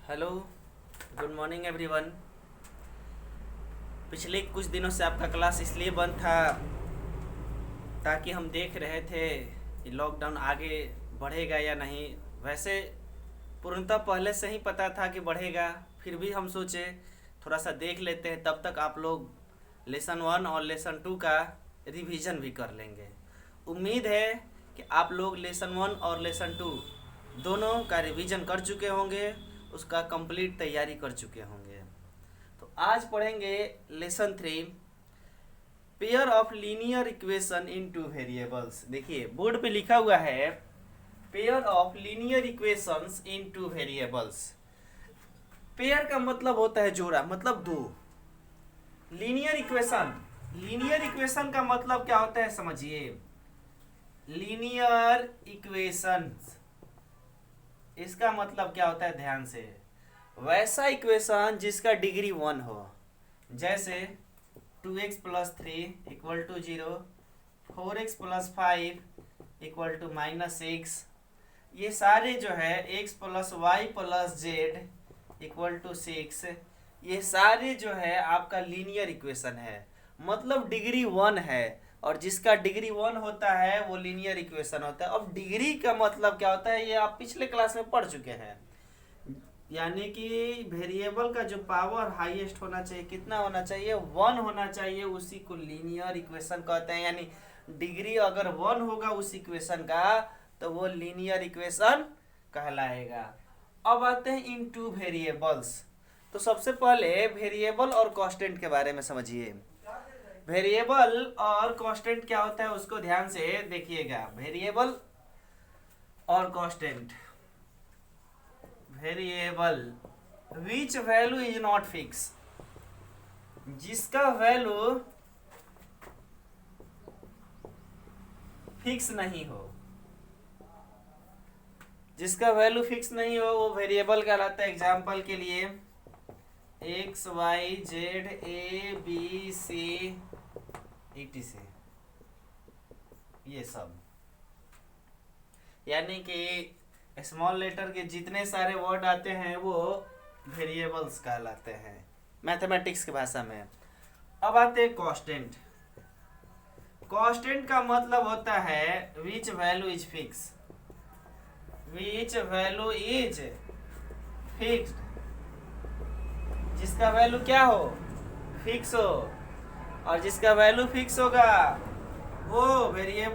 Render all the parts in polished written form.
Hello, good morning everyone. पिछले कुछ दिनों से आपका क्लास इसलिए बंद था ताकि हम देख रहे थे कि लॉकडाउन आगे बढ़ेगा या नहीं। वैसे पूर्णतः पहले से ही पता था कि बढ़ेगा, फिर भी हम सोचे थोड़ा सा देख लेते हैं, तब तक आप लोग लेसन 1 और लेसन 2 का रिवीजन भी कर लेंगे। उम्मीद है कि आप लोग लेसन 1 और लेसन 2 दोनों का रिवीजन कर चुके होंगे, उसका कंप्लीट तैयारी कर चुके होंगे। तो आज पढ़ेंगे lesson 3, pair of linear equation in two variables. देखिए बोर्ड पे लिखा हुआ है pair of linear equations in two variables. Pair का मतलब होता है जोड़ा, मतलब दो। लीनियर इक्वेशन, लीनियर इक्वेशन का मतलब क्या होता है समझिए। लीनियर इक्वेशंस, इसका मतलब क्या होता है ध्यान से, वैसा इक्वेशन जिसका डिग्री 1 हो। जैसे 2x plus 3 equal to 0, 4x plus 5 equal to -6। ये सारे जो है x plus y plus z equal to 6, ये सारे जो है आपका लीनियर इक्वेशन है, मतलब डिग्री 1 है। और जिसका डिग्री 1 होता है वो लीनियर इक्वेशन होता है। अब डिग्री का मतलब क्या होता है ये आप पिछले क्लास में पढ़ चुके हैं। यानी कि वेरिएबल का जो पावर हाईएस्ट होना चाहिए, कितना होना चाहिए, 1 होना चाहिए, उसी को लीनियर इक्वेशन कहते हैं। यानी डिग्री अगर 1 होगा उस इक्वेशन का तो वो लीनियर इक्वेशन कहलाएगा। अब आते हैं इन टू वेरिएबल्स। तो सबसे पहले वेरिएबल और कांस्टेंट के बारे में समझिए। वेरिएबल और कांस्टेंट क्या होता है उसको ध्यान से देखिएगा। वेरिएबल और constant, variable which value is not fix, जिसका वैल्यू फिक्स नहीं हो, जिसका वैल्यू फिक्स नहीं हो वो वेरिएबल कहलाता है। एग्जाम्पल के लिए x y z a b c etc, ये सब। यानी कि स्मॉल लेटर के जितने सारे वर्ड आते हैं वो वेरिएबल्स कहलाते हैं मैथमेटिक्स की भाषा में। अब आते हैं कांस्टेंट। कांस्टेंट का मतलब होता है which value is fix, which value is fixed, जिसका वैल्यू क्या हो, फिक्स हो। और जिसका वैल्यू फिक्स होगा वो वेरिएबल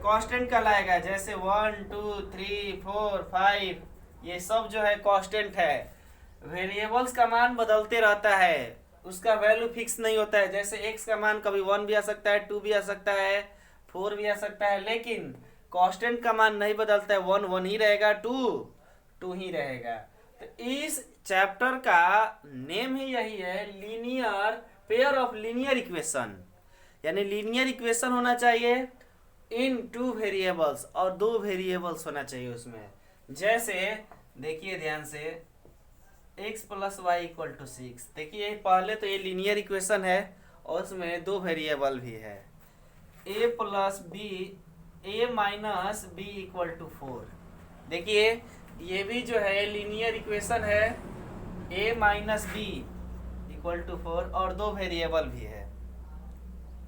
कांस्टेंट कहलाएगा। जैसे 1 2 3 4 5 ये सब जो है कांस्टेंट है। वेरिएबल्स का मान बदलते रहता है, उसका वैल्यू फिक्स नहीं होता है। जैसे x का मान कभी 1 भी आ सकता है, 2 भी आ सकता है, 4 भी आ सकता है, लेकिन कांस्टेंट का मान नहीं बदलता है। 1 1 ही रहेगा, 2 2 ही रहेगा। तो इस चैप्टर का नेम ही यही है, linear pair of linear equation. यानी लीनियर इक्वेशन होना चाहिए इन टू वेरिएबल्स, और दो वेरिएबल्स होना चाहिए उसमें। जैसे देखिए ध्यान से, x plus y equal to 6। देखिए पहले तो ये लीनियर इक्वेशन है और उसमें दो वेरिएबल भी है, a plus b, a minus b equal to 4। देखिए ये भी जो है लीनियर इक्वेशन है, a minus b equal to 4, और दो वेरिएबल भी है।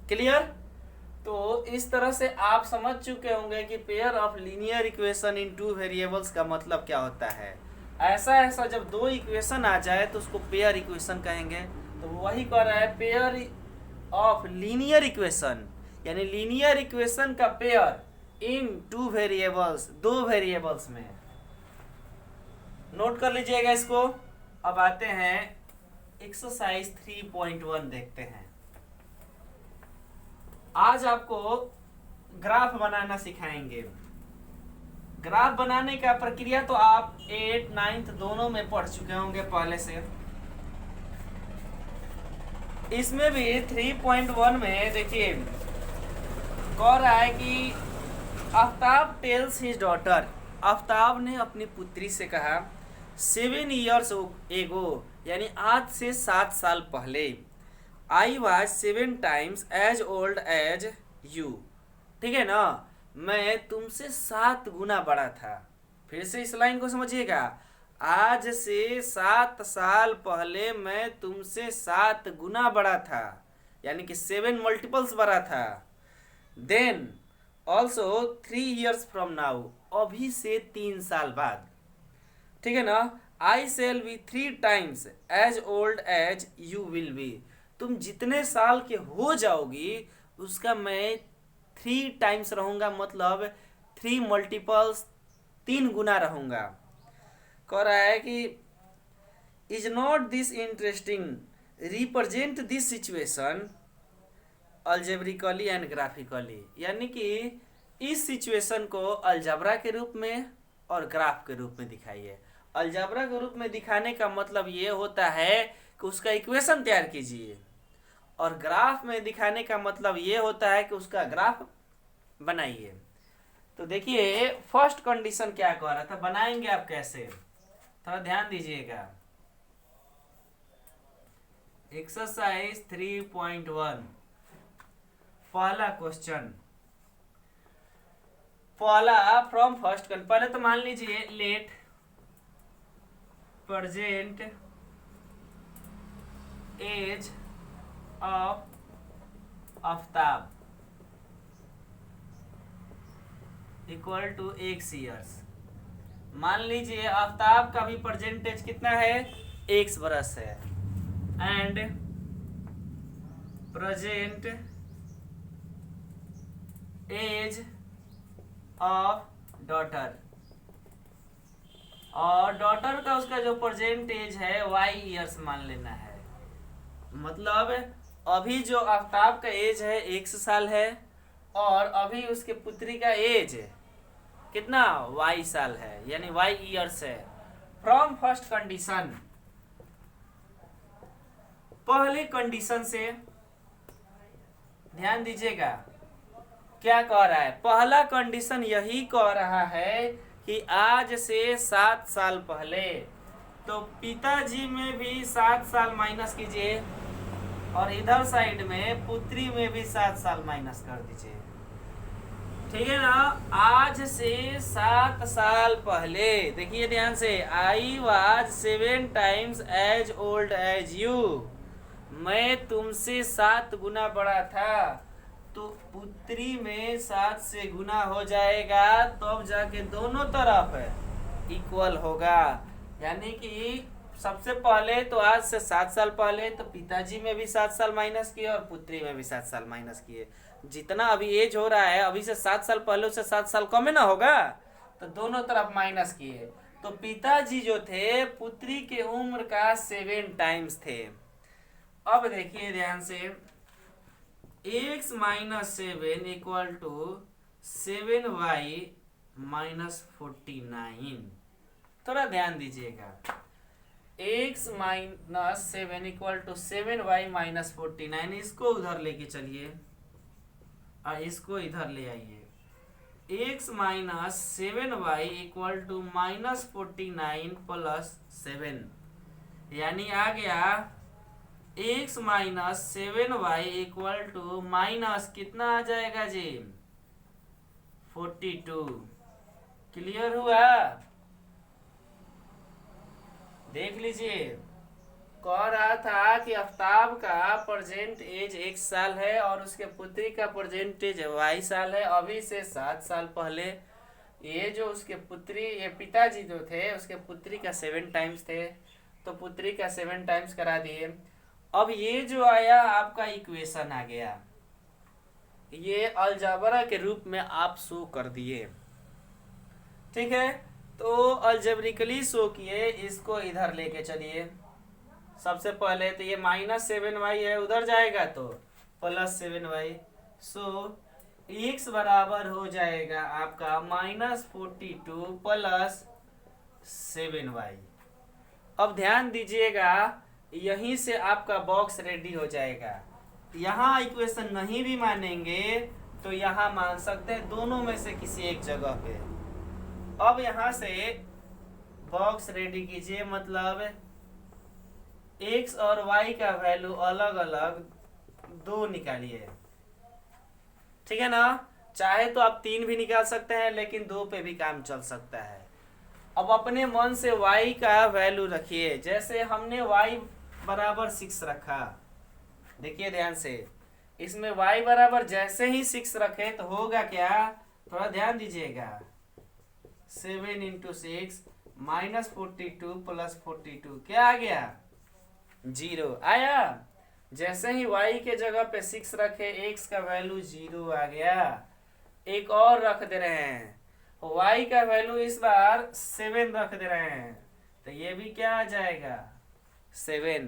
क्लियर? तो इस तरह से आप समझ चुके होंगे कि pair of linear equation in two variables का मतलब क्या होता है। ऐसा ऐसा जब दो इक्वेशन आ जाए तो उसको पेयर इक्वेशन कहेंगे। तो वही कह रहा है पेयर ऑफ लीनियर इक्वेशन, यानी लीनियर इक्वेशन का पेयर इन टू वेरिएबल्स, दो वेरिएबल्स में। नोट कर लीजिएगा इसको। अब आते हैं एक्सरसाइज 3.1 देखते हैं। आज आपको ग्राफ बनाना सिखाएंगे। ग्राफ बनाने का प्रक्रिया तो आप 8 9th दोनों में पढ़ चुके होंगे पहले से। इसमें भी 3.1 में देखिए कह रहा है कि Aftab tales his daughter, Aftab ने अपनी पुत्री से कहा 7 years एगो, यानी आज से 7 साल पहले, I was 7 times as old as you. ठीक है ना, मैं तुमसे 7 गुना बड़ा था। फिर से इस लाइन को समझिएगा, आज से 7 साल पहले मैं तुमसे 7 गुना बड़ा था, यानी कि 7 मल्टीपल्स बड़ा था। Then also 3 years from now, अभी से 3 साल बाद, ठीक है ना। I shall be 3 times as old as you will be, तुम जितने साल के हो जाओगी उसका मैं 3 times रहूंगा, मतलब 3 मल्टीपल्स, 3 गुना रहूंगा। कह रहा है कि is not this interesting, represent this situation algebraically and graphically, यानी कि इस सिचुएशन को अलजबरा के रूप में और ग्राफ के रूप में दिखाइए। अलजबरा के रूप में दिखाने का मतलब ये होता है कि उसका इक्वेशन तैयार कीजिए, और ग्राफ में दिखाने का मतलब ये होता है कि उसका ग्राफ बनाइए। तो देखिए फर्स्ट कंडीशन क्या कह रहा था, बनाएंगे आप कैसे, थोड़ा ध्यान दीजिएगा। एक्सरसाइज 3.1 पहला क्वेश्चन, पहला फ्रॉम फर्स्ट कंडीशन। पहले तो मान लीजिए let present age of Aftab equal to x years। मान लीजिए आफ्ताब का भी परसेंटेज कितना है, x बरस है, and present age of daughter, और डॉटर का उसका जो प्रेजेंट एज है y years मान लेना है। मतलब अभी जो आफ्ताब का एज है 1 साल है, और अभी उसके पुत्री का एज कितना y साल है, यानी y years है। फ्रॉम फर्स्ट कंडीशन, पहले कंडीशन से ध्यान दीजिएगा क्या कह रहा है। पहला कंडीशन यही कह रहा है कि आज से 7 साल पहले, तो पिताजी में भी 7 साल माइनस कीजिए, और इधर साइड में पुत्री में भी 7 साल माइनस कर दीजिए, ठीक है ना। आज से 7 साल पहले, देखिए ध्यान से, I was 7 times as old as you, मैं तुमसे 7 गुना बड़ा था, तो पुत्री में 7 से गुना हो जाएगा, तब जाके दोनों तरफ इक्वल होगा। यानी कि सबसे पहले तो आज से 7 साल पहले तो पिताजी में भी 7 साल माइनस किए और पुत्री में भी 7 साल माइनस किए। जितना अभी एज हो रहा है अभी से 7 साल पहले उससे 7 साल कम है ना होगा, तो दोनों तरफ माइनस किए। तो पिताजी जो थे पुत्री के उम्र का 7 times थे। अब देखिए ध्यान से, x - 7 इक्वल टू 7y - 49। थोड़ा ध्यान दीजिएगा, x - 7 इक्वल टू 7y - 49, इसको उधर लेके चलिए और इसको इधर ले आइए। x - 7y equal to -49 plus 7, यानी आ गया x - 7y equal to minus कितना आ जाएगा जी, 42। क्लियर हुआ? देख लीजिए, कह रहा था कि आफ्ताब का प्रेजेंट एज 1 साल है और उसके पुत्री का प्रेजेंट एज y साल है। अभी से 7 साल पहले ये जो उसके पुत्री, ये पिताजी जो थे उसके पुत्री का 7 times थे, तो पुत्री का 7 times करा दिए। अब ये जो आया आपका इक्वेशन आ गया, ये अलजबरा के रूप में आप शो कर दिए, ठीक है। तो अलजेब्रिकली शो किए, इसको इधर लेके चलिए। सबसे पहले तो ये -7y है, उधर जाएगा तो +7y, सो x बराबर हो जाएगा आपका -42 प्लस 7y। अब ध्यान दीजिएगा, यहीं से आपका बॉक्स रेडी हो जाएगा। यहाँ इक्वेशन नहीं भी मानेंगे तो यहाँ मान सकते हैं, दोनों में से किसी एक जगह पे। अब यहाँ से बॉक्स रेडी कीजिए, मतलब x और y का वैल्यू अलग अलग 2 निकालिए, ठीक है ना। चाहे तो आप 3 भी निकाल सकते हैं, लेकिन 2 पे भी काम चल सकता है। अब अपने मन से y का वैल्यू रखिए। जैसे हमने y बराबर 6 रखा, देखिए ध्यान से, इसमें y बराबर जैसे ही 6 रखे तो होगा क्या, थोड़ा ध्यान दीजिएगा। 7 इंटू 6 माइनस 42 प्लस 42 क्या आ गया, 0 आया। जैसे ही y के जगह पे 6 रखे x का वैल्यू 0 आ गया। एक और रख दे रहे हैं, y का वैल्यू इस बार 7 रख दे रहे हैं, तो ये भी क्या आ जाएगा, 7।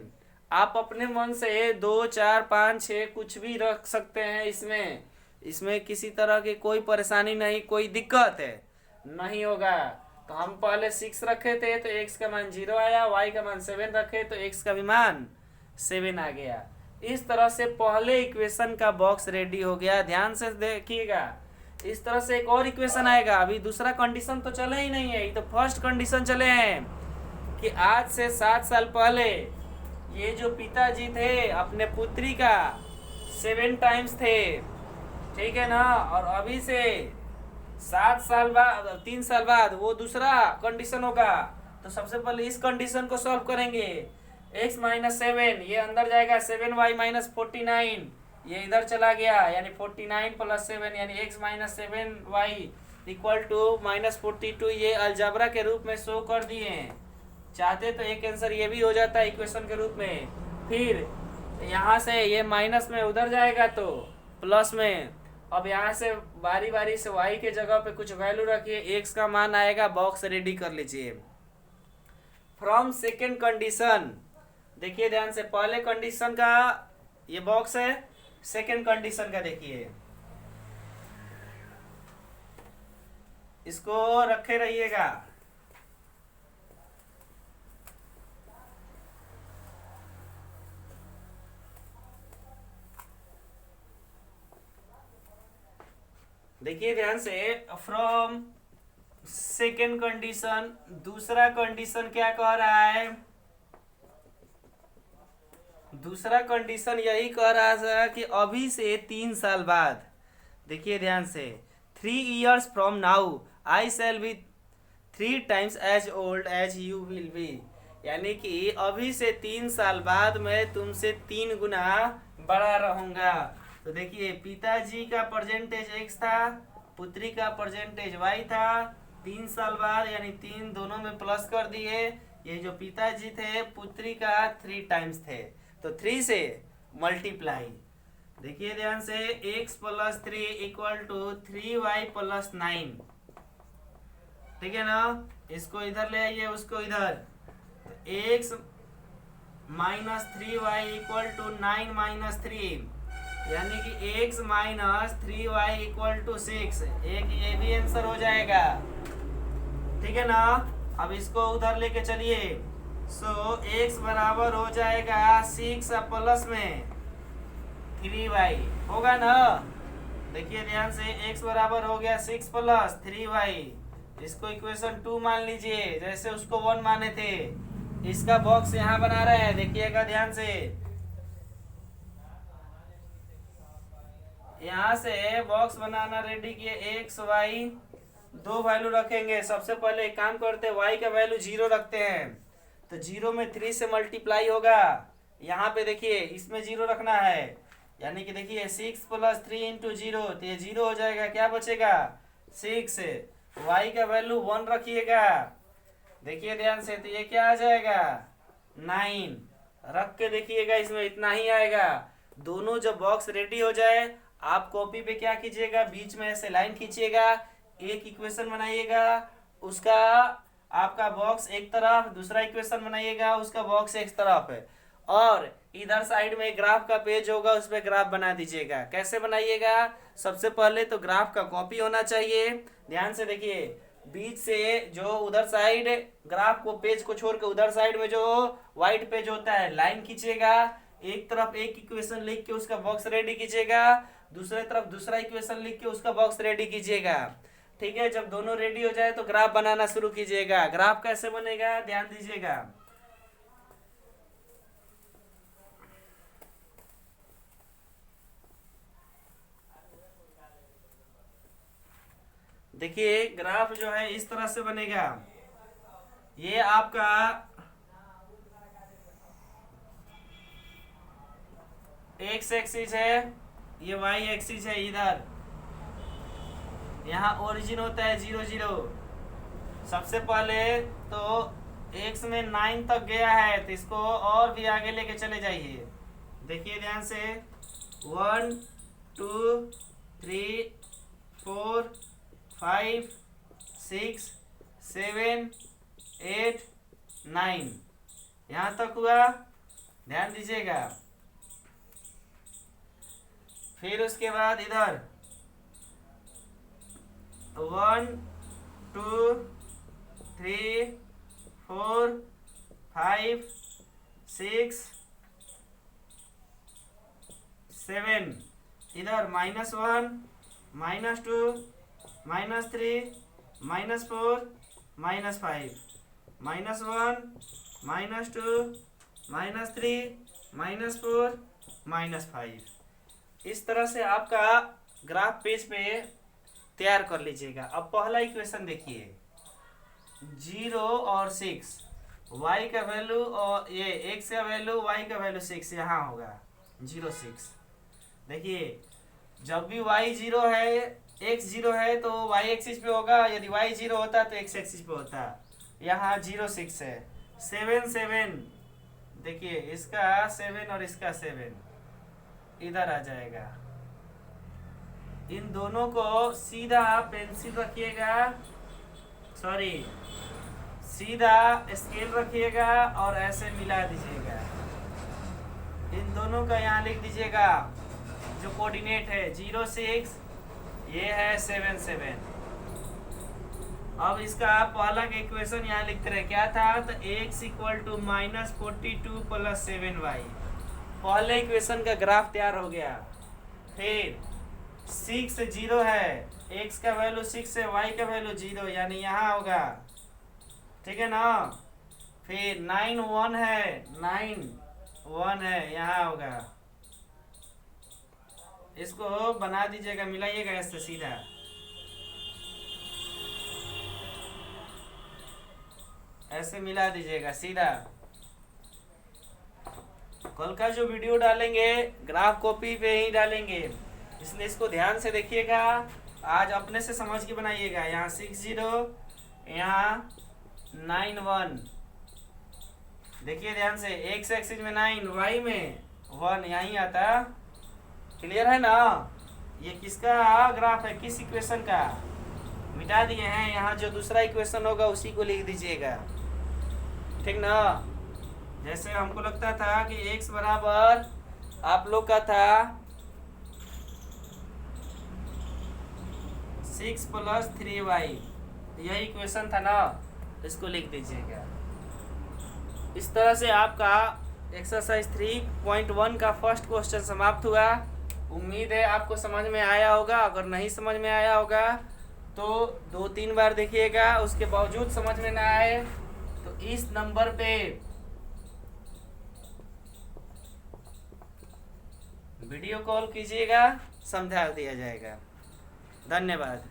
आप अपने मन से 2 4 5 6 कुछ भी रख सकते हैं इसमें, इसमें किसी तरह की कोई परेशानी नहीं, कोई दिक्कत है नहीं होगा। तो हम पहले 6 रखे थे तो x का मान 0 आया, y का मान 7 रखे तो x का भी मान 7 आ गया। इस तरह से पहले इक्वेशन का बॉक्स रेडी हो गया। ध्यान से देखिएगा, इस तरह से एक और इक्वेशन आएगा। अभी दूसरा कंडीशन तो चले ही नहीं है, ये तो फर्स्ट कंडीशन चले हैं कि आज से 7 साल पहले ये जो पिताजी थे अपने पुत्री का 7 टाइम्स थे, ठीक है ना। और अभी से 7 साल बाद, 3 साल बाद वो दूसरा कंडीशन होगा। तो सबसे पहले इस कंडीशन को सॉल्व करेंगे। x माइनस 7 ये अंदर जाएगा, 7y माइनस 49 ये इधर चला गया, यानी 49 प्लस 7 यानी x minus 7y equal to minus 42। ये अलजबरा के रूप में शो कर दिए। चाहते तो एक आंसर ये भी हो जाता है इक्वेशन के रूप में। फिर यहाँ से ये माइनस में उधर जाएगा तो प्लस में। अब यहाँ से बारी बारी से y के जगह पे कुछ वैल्यू रखिए, x का मान आएगा, बॉक्स रेडी कर लीजिए। फ्रॉम सेकेंड कंडीशन, देखिए ध्यान से, पहले कंडीशन का ये बॉक्स है, सेकेंड कंडीशन का देखिए, इसको रखे रहिएगा। देखिए ध्यान से, फ्रॉम सेकेंड कंडीशन, दूसरा कंडीशन क्या कह रहा है, दूसरा कंडीशन यही कह रहा था कि अभी से 3 साल बाद, देखिए ध्यान से, 3 years from now I shall be 3 times as old as you will be, यानी कि अभी से 3 साल बाद मैं तुमसे 3 गुना बड़ा रहूंगा। तो देखिए पिताजी का परसेंटेज x था, पुत्री का परसेंटेज y था। 3 साल बाद यानी 3 दोनों में प्लस कर दिए। ये जो पिताजी थे पुत्री का 3 टाइम्स थे, तो 3 से मल्टीप्लाई। देखिए ध्यान से, x plus 3 equal to 3y plus 9, ठीक है ना। इसको इधर ले आइए, उसको इधर, तो x minus 3y equal to 9 minus 3, यानी कि x minus 3y equal to 6। एक ये भी आंसर हो जाएगा, ठीक है ना। अब इसको उधर लेके चलिए, सो x बराबर हो जाएगा 6 प्लस में 3y, होगा ना। देखिए ध्यान से, x बराबर हो गया 6 प्लस 3y, इसको इक्वेशन 2 मान लीजिए, जैसे उसको 1 माने थे। इसका बॉक्स यहाँ बना रहे हैं, देखिएगा ध्यान से, यहाँ से बॉक्स बनाना रेडी किए। एक्स वाई दो वैल्यू रखेंगे। सबसे पहले एक काम करते हैं, y का वैल्यू 0 रखते हैं, तो 0 में 3 से मल्टीप्लाई होगा। यहाँ पे देखिए इसमें 0 रखना है, यानी कि देखिए 6 प्लस 3 इंटू 0, तो ये 0 हो जाएगा, क्या बचेगा 6। y का वैल्यू 1 रखिएगा, देखिए ध्यान से, तो ये क्या आ जाएगा 9 रख के देखिएगा, इसमें इतना ही आएगा। दोनों जब बॉक्स रेडी हो जाए, आप कॉपी पे क्या कीजिएगा, बीच में ऐसे लाइन खींचिएगा, एक इक्वेशन बनाइएगा, उसका आपका बॉक्स एक तरफ, दूसरा इक्वेशन बनाइएगा, उसका बॉक्स एक तरफ है, और इधर साइड में ग्राफ का पेज होगा, उस पर ग्राफ बना दीजिएगा। कैसे बनाइएगा, सबसे पहले तो ग्राफ का कॉपी होना चाहिए। ध्यान से देखिए, बीच से जो उधर साइड ग्राफ को पेज को छोड़ के उधर साइड में जो व्हाइट पेज होता है, लाइन खींचिएगा, एक तरफ एक इक्वेशन लिख के उसका बॉक्स रेडी कीजिएगा, दूसरे तरफ दूसरा इक्वेशन लिख के उसका बॉक्स रेडी कीजिएगा। ठीक है, जब दोनों रेडी हो जाए तो ग्राफ बनाना शुरू कीजिएगा। ग्राफ कैसे बनेगा ध्यान दीजिएगा। देखिए ग्राफ जो है इस तरह से बनेगा, ये आपका एक्स एक्सिस है, ये वाई एक्सिस है। इधर यहाँ ओरिजिन होता है 0 0। सबसे पहले तो एक्स में 9 तक गया है, तो इसको और भी आगे लेके चले जाइए। देखिए ध्यान से, 1 2 3 4 5 6 7 8 9, यहाँ तक हुआ, ध्यान दीजिएगा। फिर उसके बाद इधर 1 2 3 4 5 6 7, इधर -1 -2 -3 -4 -5, -1 -2 -3 -4 -5। इस तरह से आपका ग्राफ पेज पे तैयार कर लीजिएगा। अब पहला इक्वेशन देखिए, 0 और 6, y का वैल्यू और ये x का वैल्यू, y का वैल्यू 6 यहाँ होगा 0 6। देखिए जब भी y 0 है, x 0 है तो y एक्सिस पे होगा, यदि y 0 होता तो x एक्सिस पे होता। यहाँ 0 6 है। 7 7, देखिए इसका 7 और इसका 7 इधर आ जाएगा। इन दोनों को सीधा पेंसिल रखिएगा, सॉरी सीधा स्केल रखिएगा और ऐसे मिला दीजिएगा। इन दोनों का यहाँ लिख दीजिएगा जो कोऑर्डिनेट है 0 6, ये है 7 7। अब इसका पहला का इक्वेशन यहाँ लिखते रहे, क्या था, तो x = -42 + 7y। पहले इक्वेशन का ग्राफ तैयार हो गया। फिर 6 0 है, x का वैल्यू 6 है, y का वैल्यू 0, यानी यहाँ होगा, ठीक है ना। फिर 9 1 है, 9 1 है, यहाँ होगा। इसको बना दीजिएगा, मिलाइएगा इससे सीधा। ऐसे मिला दीजिएगा सीधा। कल का जो वीडियो डालेंगे ग्राफ कॉपी पे ही डालेंगे, इसलिए इसको ध्यान से देखिएगा। आज अपने से समझ के बनाइएगा। यहाँ 6 0, यहाँ 9 1। देखिए ध्यान से, x एक्सिस में 9, y में 1, यहीं आता। क्लियर है ना। ये किसका ग्राफ है, किस इक्वेशन का, मिटा दिए हैं। यहाँ जो दूसरा इक्वेशन होगा उसी को लिख दीजिएगा, ठीक ना। जैसे हमको लगता था कि x बराबर आप लोग का था 6 + 3y, यही इक्वेशन था ना, इसको लिख दीजिएगा। इस तरह से आपका एक्सरसाइज 3.1 का फर्स्ट क्वेश्चन समाप्त हुआ। उम्मीद है आपको समझ में आया होगा। अगर नहीं समझ में आया होगा तो 2-3 बार देखिएगा। उसके बावजूद समझ में ना आए तो इस नंबर पे वीडियो कॉल कीजिएगा, समझा दिया जाएगा। धन्यवाद।